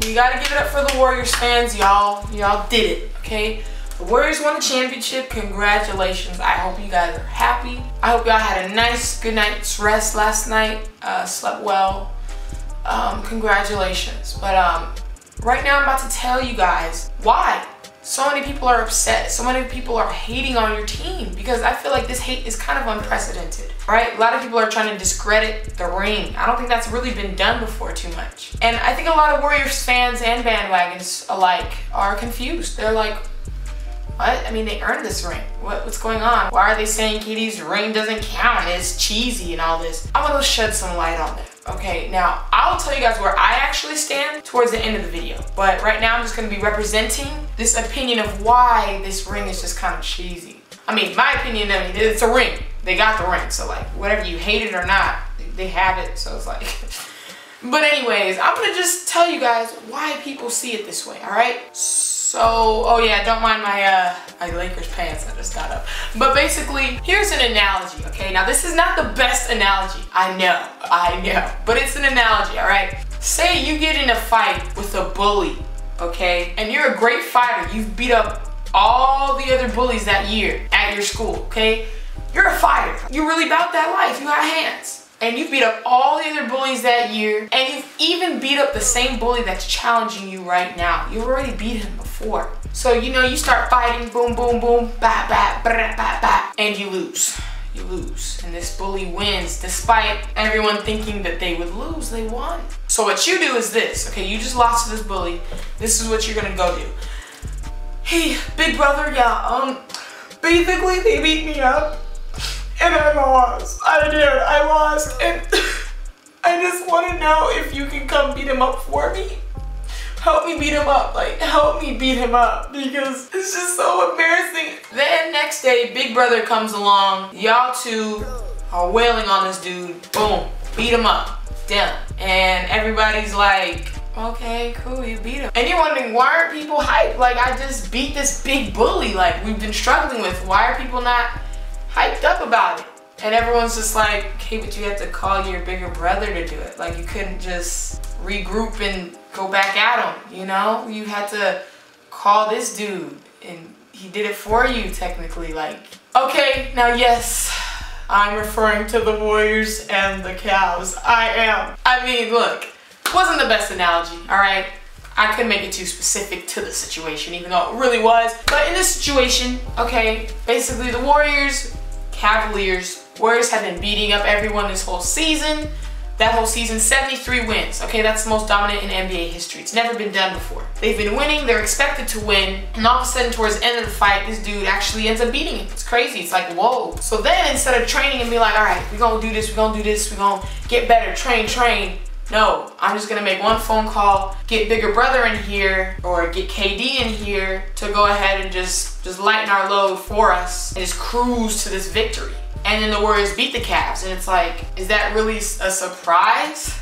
You gotta give it up for the Warriors fans, y'all. Y'all did it, okay? The Warriors won the championship. Congratulations. I hope you guys are happy. I hope y'all had a nice, good night's rest last night. Slept well. Congratulations. But right now I'm about to tell you guys why so many people are upset. So many people are hating on your team, because I feel like this hate is kind of unprecedented, right? A lot of people are trying to discredit the ring. I don't think that's really been done before too much. And I think a lot of Warriors fans and bandwagons alike are confused. They're like, what? I mean, they earned this ring. What's going on? Why are they saying KD's ring doesn't count? It's cheesy and all this. I'm gonna shed some light on that. Okay, now I'll tell you guys where I actually stand towards the end of the video. But right now I'm just gonna be representing this opinion of why this ring is just kind of cheesy. I mean, my opinion, I mean, it's a ring. They got the ring, so like, whatever you hate it or not, they have it, so it's like. But anyways, I'm gonna just tell you guys why people see it this way, all right? So, oh yeah, don't mind my Lakers pants I just got up. But basically, here's an analogy, okay? Now this is not the best analogy, I know, but it's an analogy, all right? Say you get in a fight with a bully, okay? And you're a great fighter, you've beat up all the other bullies that year at your school, okay? You're a fighter, you're really about that life, you got hands. And you beat up all the other bullies that year, and you've even beat up the same bully that's challenging you right now. You already beat him before. So, you know, you start fighting, boom, boom, boom, ba, ba, ba, ba, ba, and you lose. You lose. And this bully wins, despite everyone thinking that they would lose, they won. So what you do is this, okay, you just lost to this bully. This is what you're gonna go do. Hey, big brother, yeah, basically they beat me up. And I lost. I lost. And I just want to know if you can come beat him up for me. Help me beat him up. Like, help me beat him up, because it's just so embarrassing. Then next day, big brother comes along. Y'all two are wailing on this dude. Boom. Beat him up. Done. And everybody's like, okay, cool, you beat him. And you're wondering, why aren't people hyped? Like, I just beat this big bully, like, we've been struggling with. Why are people not hyped up about it? And everyone's just like, okay, but you have to call your bigger brother to do it. Like, you couldn't just regroup and go back at him, you know? You had to call this dude, and he did it for you, technically. Like, okay, now yes, I'm referring to the Warriors and the Cavs. I am. I mean, look, it wasn't the best analogy, all right? I couldn't make it too specific to the situation, even though it really was. But in this situation, okay, basically the Warriors have been beating up everyone this whole season. That whole season, 73 wins. Okay, that's the most dominant in NBA history. It's never been done before. They've been winning, they're expected to win, and all of a sudden towards the end of the fight, this dude actually ends up beating him. It's crazy, it's like, whoa. So then instead of training and be like, all right, we're gonna do this, we're gonna get better, train. No, I'm just gonna make one phone call, get bigger brother in here, or get KD in here to go ahead and just lighten our load for us and just cruise to this victory. And then the Warriors beat the Cavs, and it's like, is that really a surprise?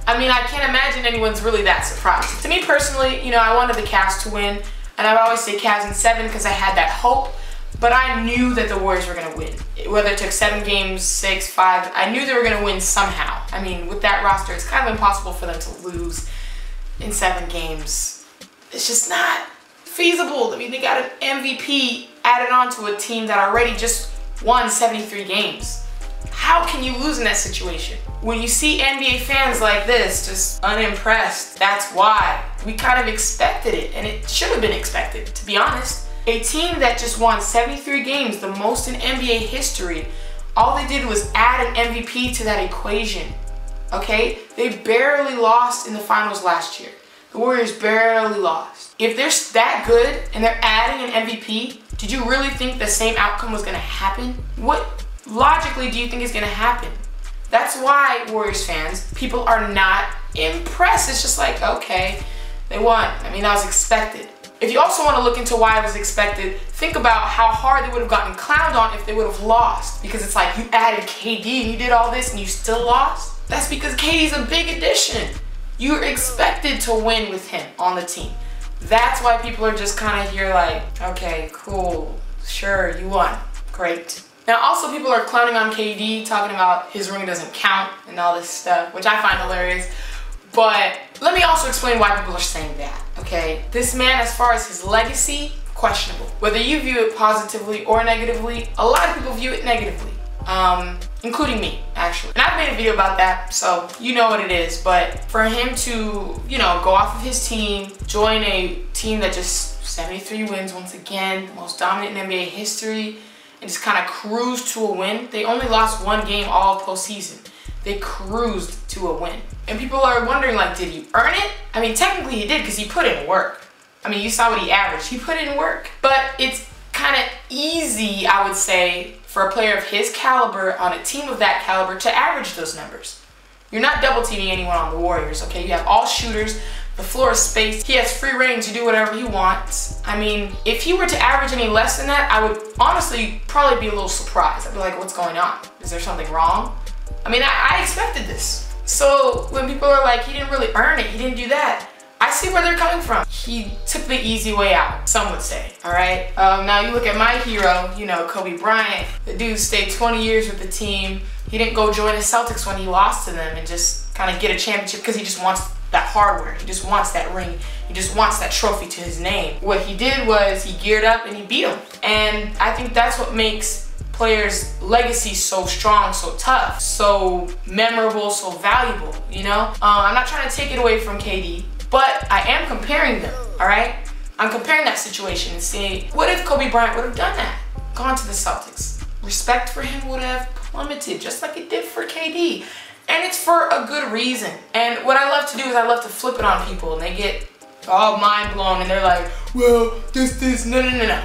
I mean, I can't imagine anyone's really that surprised. To me personally, you know, I wanted the Cavs to win, and I would always say Cavs in 7 because I had that hope, but I knew that the Warriors were gonna win. Whether it took 7 games, 6, 5, I knew they were gonna win somehow. I mean, with that roster, it's kind of impossible for them to lose in 7 games. It's just not feasible. I mean, they got an MVP added on to a team that already just won 73 games. How can you lose in that situation? When you see NBA fans like this, just unimpressed, that's why. We kind of expected it, and it should have been expected, to be honest. A team that just won 73 games, the most in NBA history, all they did was add an MVP to that equation, okay? They barely lost in the finals last year. The Warriors barely lost. If they're that good and they're adding an MVP, did you really think the same outcome was gonna happen? What logically do you think is gonna happen? That's why, Warriors fans, people are not impressed. It's just like, okay, they won. I mean, that was expected. If you also want to look into why it was expected, think about how hard they would have gotten clowned on if they would have lost. Because it's like, you added KD and you did all this and you still lost? That's because KD's a big addition. You're expected to win with him on the team. That's why people are just kind of here like, okay, cool, sure, you won, great. Now also people are clowning on KD, talking about his ring doesn't count and all this stuff, which I find hilarious. But let me also explain why people are saying that, okay? This man, as far as his legacy, questionable. Whether you view it positively or negatively, a lot of people view it negatively. Including me, actually. And I've made a video about that, so you know what it is. But for him to, you know, go off of his team, join a team that just 73 wins once again, the most dominant in NBA history, and just kind of cruise to a win. They only lost one game all postseason. They cruised to a win. And people are wondering, like, did he earn it? I mean, technically he did, because he put in work. I mean, you saw what he averaged. He put in work. But it's kind of easy, I would say, for a player of his caliber on a team of that caliber to average those numbers. You're not double teaming anyone on the Warriors, okay? You have all shooters, the floor is spaced, he has free reign to do whatever he wants. I mean, if he were to average any less than that, I would honestly probably be a little surprised. I'd be like, what's going on? Is there something wrong? I mean, I expected this. So when people are like, he didn't really earn it, he didn't do that, I see where they're coming from. He took the easy way out, some would say, all right? Now you look at my hero, you know, Kobe Bryant. The dude stayed 20 years with the team. He didn't go join the Celtics when he lost to them and just kind of get a championship because he just wants that hardware. He just wants that ring. He just wants that trophy to his name. What he did was he geared up and he beat him. And I think that's what makes players' legacy so strong, so tough, so memorable, so valuable, you know? I'm not trying to take it away from KD. But I am comparing them, all right? I'm comparing that situation and saying, what if Kobe Bryant would have done that? Gone to the Celtics. Respect for him would have plummeted, just like it did for KD. And it's for a good reason. And what I love to do is I love to flip it on people, and they get all mind blown, and they're like, well, this. No.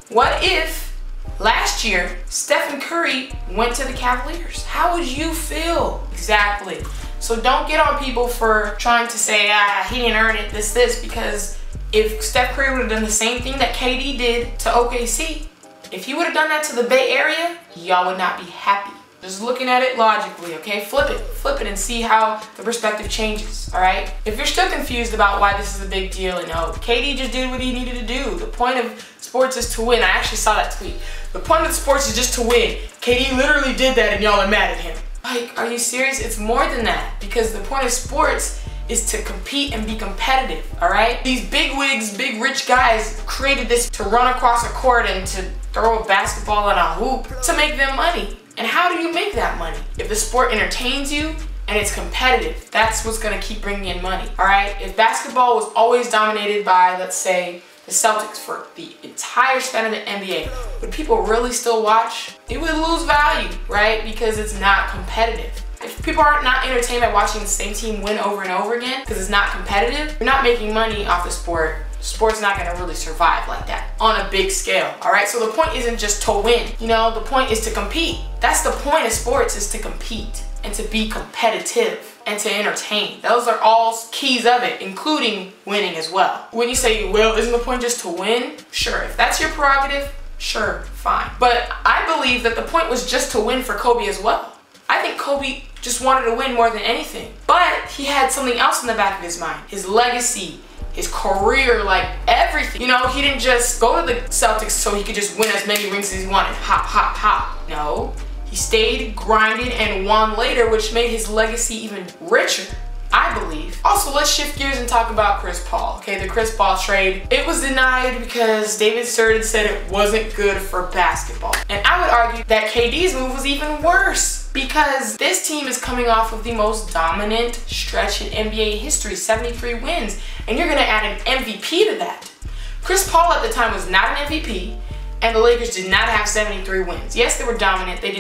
What if last year, Stephen Curry went to the Cavaliers? How would you feel? Exactly. So don't get on people for trying to say, he didn't earn it, this, because if Steph Curry would have done the same thing that KD did to OKC, if he would have done that to the Bay Area, y'all would not be happy. Just looking at it logically, okay? Flip it and see how the perspective changes, all right? If you're still confused about why this is a big deal and KD just did what he needed to do. The point of sports is to win. I actually saw that tweet. The point of sports is just to win. KD literally did that and y'all are mad at him. Like, are you serious? It's more than that, because the point of sports is to compete and be competitive, all right? These big wigs, big rich guys created this to run across a court and to throw a basketball in a hoop to make them money. And how do you make that money? If the sport entertains you and it's competitive, that's what's gonna keep bringing in money, all right? If basketball was always dominated by, let's say, the Celtics for the entire span of the NBA, would people really still watch? It would lose value, right? Because it's not competitive. If people are not entertained by watching the same team win over and over again because it's not competitive, you're not making money off the sport. Sport's not gonna really survive like that on a big scale, all right? So the point isn't just to win, you know? The point is to compete. That's the point of sports, is to compete and to be competitive and to entertain. Those are all keys of it, including winning as well. When you say, well, isn't the point just to win? Sure, if that's your prerogative, sure, fine. But I believe that the point was just to win for Kobe as well. I think Kobe just wanted to win more than anything. But he had something else in the back of his mind. His legacy, his career, like everything. You know, he didn't just go to the Celtics so he could just win as many rings as he wanted. Hop. No. He stayed, grinded, and won later, which made his legacy even richer, I believe. Also, let's shift gears and talk about Chris Paul. Okay, the Chris Paul trade. It was denied because David Stern said it wasn't good for basketball. And I would argue that KD's move was even worse, because this team is coming off of the most dominant stretch in NBA history, 73 wins, and you're gonna add an MVP to that. Chris Paul at the time was not an MVP, and the Lakers did not have 73 wins. Yes, they were dominant. They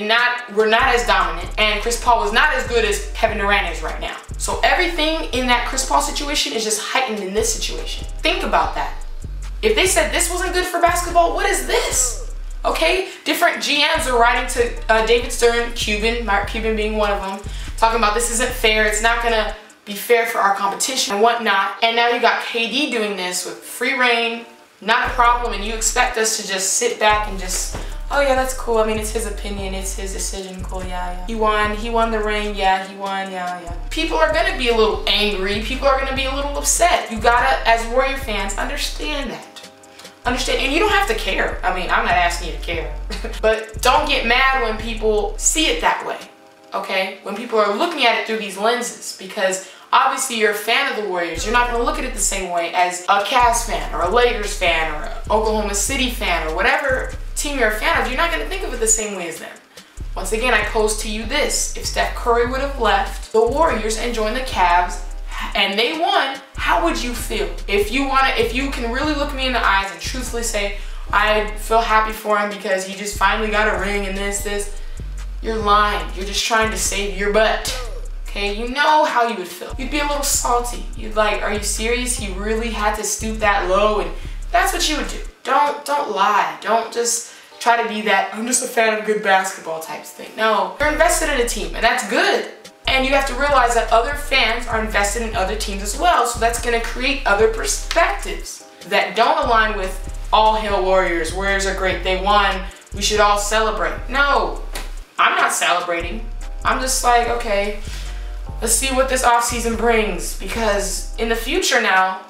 were not as dominant, and Chris Paul was not as good as Kevin Durant is right now. So everything in that Chris Paul situation is just heightened in this situation. Think about that. If they said this wasn't good for basketball, what is this? Okay, different GMs are writing to David Stern, Mark Cuban being one of them, talking about this isn't fair, it's not gonna be fair for our competition and whatnot. And now you got KD doing this with free reign, not a problem, and you expect us to just sit back and just, oh yeah, that's cool. I mean, it's his opinion, it's his decision, cool, yeah. He won the ring, yeah, he won, yeah. People are gonna be a little angry, people are gonna be a little upset. You gotta, as Warrior fans, understand that. Understand, and you don't have to care. I mean, I'm not asking you to care. But don't get mad when people see it that way, okay? When people are looking at it through these lenses, because obviously you're a fan of the Warriors. You're not going to look at it the same way as a Cavs fan or a Lakers fan or an Oklahoma City fan or whatever team you're a fan of. You're not going to think of it the same way as them. Once again, I pose to you this. If Steph Curry would have left the Warriors and joined the Cavs and they won, how would you feel? If you can really look me in the eyes and truthfully say, I feel happy for him because he just finally got a ring and this, you're lying. You're just trying to save your butt. Okay, you know how you would feel. You'd be a little salty. You'd like, are you serious? He really had to stoop that low, and that's what you would do. Don't lie. Don't just try to be that, I'm just a fan of good basketball type thing. No, you're invested in a team, and that's good. And you have to realize that other fans are invested in other teams as well, so that's gonna create other perspectives that don't align with all hail Warriors. Warriors are great, they won, we should all celebrate. No, I'm not celebrating. I'm just like, okay, let's see what this offseason brings, because in the future now,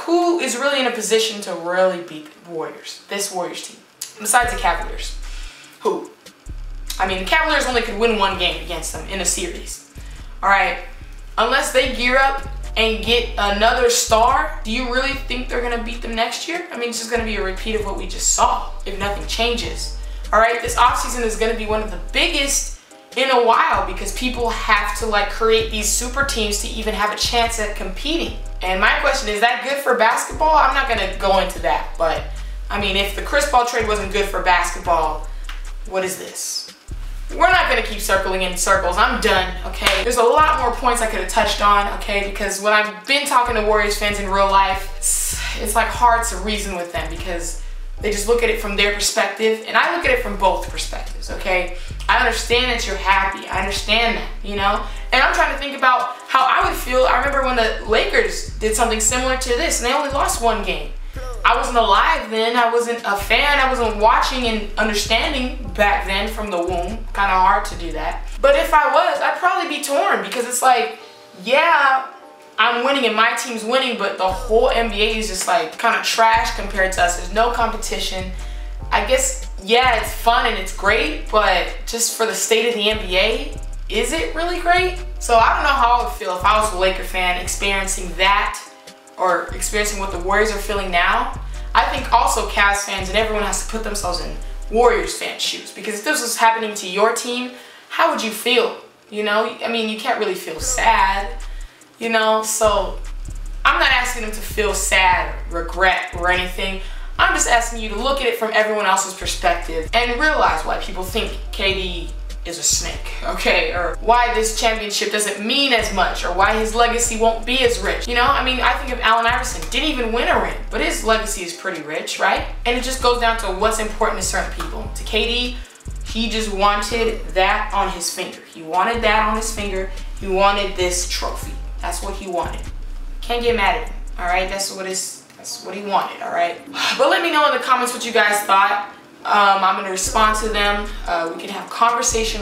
who is really in a position to really beat the Warriors, this Warriors team, besides the Cavaliers? Who? I mean, the Cavaliers only could win one game against them in a series. All right, unless they gear up and get another star, do you really think they're gonna beat them next year? I mean, it's just gonna be a repeat of what we just saw if nothing changes. All right, this offseason is gonna be one of the biggest in a while because people have to like create these super teams to even have a chance at competing. And my question, is that good for basketball? I'm not gonna go into that, but I mean, if the Chris Paul trade wasn't good for basketball, what is this? We're not gonna keep circling in circles. I'm done, okay? There's a lot more points I could have touched on, okay? Because when I've been talking to Warriors fans in real life, it's like hard to reason with them because they just look at it from their perspective, and I look at it from both perspectives, okay? I understand that you're happy. I understand that, you know? And I'm trying to think about how I would feel. I remember when the Lakers did something similar to this, and they only lost one game. I wasn't alive then. I wasn't a fan. I wasn't watching and understanding back then from the womb. Kind of hard to do that. But if I was, I'd probably be torn because it's like, yeah, I'm winning and my team's winning, but the whole NBA is just like kind of trash compared to us. There's no competition. I guess, yeah, it's fun and it's great, but just for the state of the NBA, is it really great? So I don't know how I would feel if I was a Laker fan experiencing that or experiencing what the Warriors are feeling now. I think also Cavs fans and everyone has to put themselves in Warriors fans' shoes, because if this was happening to your team, how would you feel? You know, I mean, you can't really feel sad, you know, so I'm not asking them to feel sad, regret, or anything. I'm just asking you to look at it from everyone else's perspective and realize why people think KD is a snake, okay? Or why this championship doesn't mean as much, or why his legacy won't be as rich. You know, I mean, I think of Allen Iverson, didn't even win a ring, but his legacy is pretty rich, right? And it just goes down to what's important to certain people. To KD, he just wanted that on his finger. He wanted that on his finger. He wanted this trophy. That's what he wanted. Can't get mad at him, all right? That's what he wanted, all right? But let me know in the comments what you guys thought. I'm gonna respond to them. We can have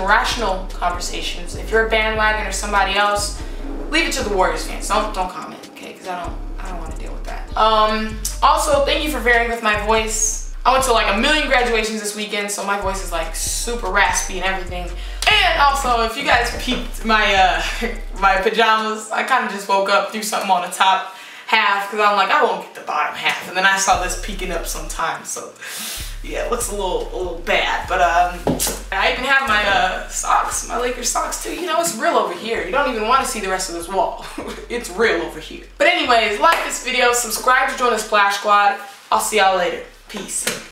rational conversations. If you're a bandwagon or somebody else, leave it to the Warriors fans. Don't comment, okay? Because I don't want to deal with that. Also, thank you for bearing with my voice. I went to like 1 million graduations this weekend, so my voice is like super raspy and everything. And also, if you guys peeped my my pajamas, I kind of just woke up, threw something on the top half because I'm like, I won't get the bottom half, and then I saw this peeking up sometimes, so yeah, it looks a little bad. But I even have my socks, my Lakers socks too. You know, it's real over here. You don't even want to see the rest of this wall. It's real over here. But anyways, like this video, subscribe to join the Splash Squad. I'll see y'all later. Peace.